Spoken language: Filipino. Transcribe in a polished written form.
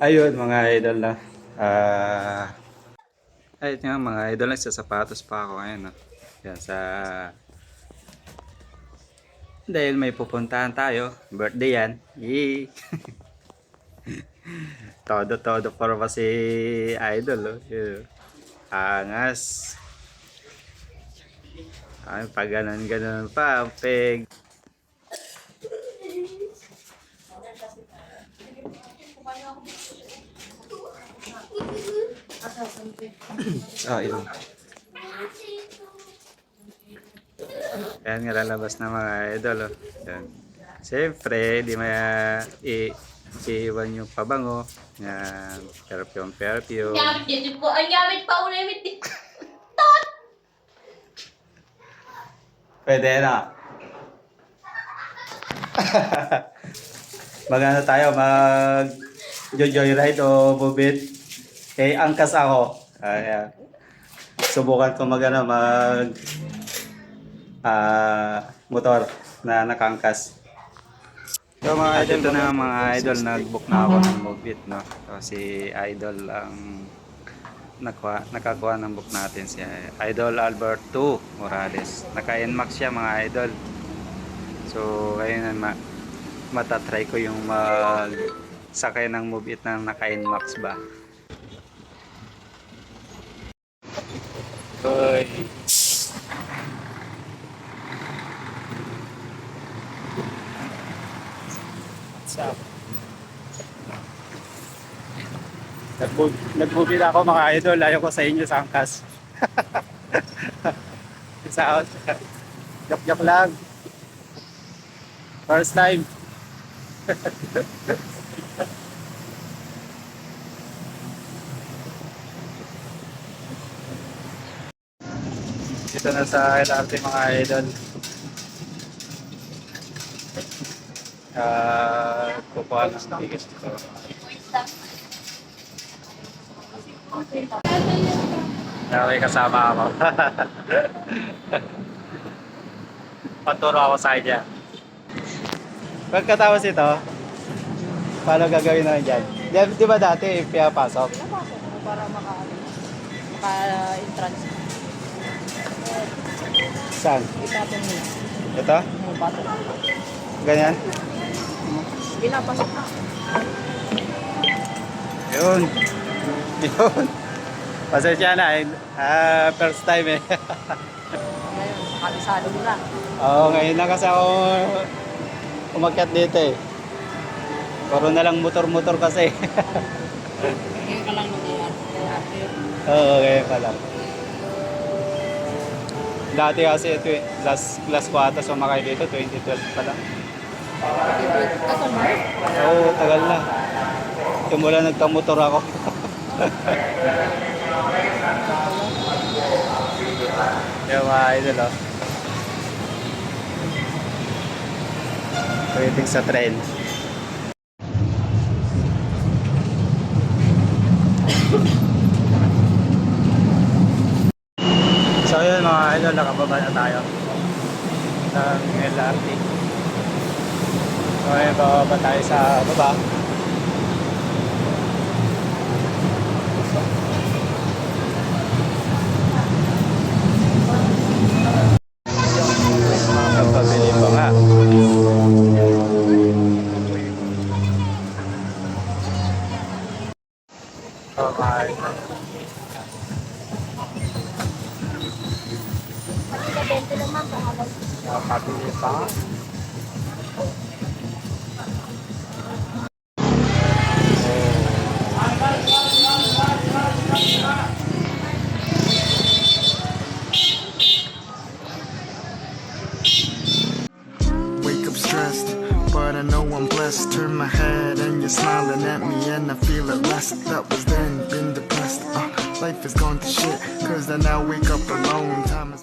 Ayun mga idol na. Ayun nga mga idol na, sa sapatos pa ako ngayon. No? Yan sa... Dahil may pupuntahan tayo. Birthday yan. Yee! Todo para pa si idol. Oh. Yeah. Angas. Ay, pag ganun pa. Peg. Yun. Ayan nga lalabas na mga idol. Oh. Yan. Siyempre, di maya iiwan yung pabango. Yan. Perfume. Gamit din po. Ang gamit pa ulit. Pwede na. Magano tayo, joyride o bubit. Angkas ako. Ayan. Subukan ko mag motor na nakangkas. So mga idol, ito na mga idol, nag-book na ako ng Mobit, no? So, si idol ang nakakuha ng book natin, si Idol Alberto Morales. Naka-NMAX siya mga idol. So ngayon matatry ko yung sakay ng Mobit na naka-NMAX ba. Oy. Nagbubid ako mga idol, ayaw ko sa inyo sa angkas. Isa out. Joke lang. First time. Dito na sa LRT mga idol. Kukuha ng tickets dito. Okay, kasama ako. Paturo ako sa kanya. Pagkatapos ito, paano gagawin naman dyan? Di ba dati pinapasok? Napasok mo para maka-entrance. Saan? Itapon mo na. Ito? Yung bato. Ganyan? Pinapasok na. Yun. Yun. Pasensya na first time eh. Ngayon, nakalisado mo na. Oo, ngayon na kasi ako umakyat dito eh. Puro na lang motor-motor kasi. Ngayon ka lang nag-i-arte. Oo, ngayon pa lang. Dati kasi ito eh, last 4 sumakay dito, 2012 pa lang. Kaso mo? Oo, tagal na. Tumula nagkamotor ako. Yung mga idol oh. Waiting sa train. So yun mga idol, nakababa na tayo ng LRT. So yun, bababa tayo sa baba. Pabili pa nga. Okay. Pabili pa. Wake up stressed, but I know I'm blessed. Turn my head and you're smiling at me and I feel at rest. That was then, been depressed. Life has gone to shit, cause I now wake up alone. Time is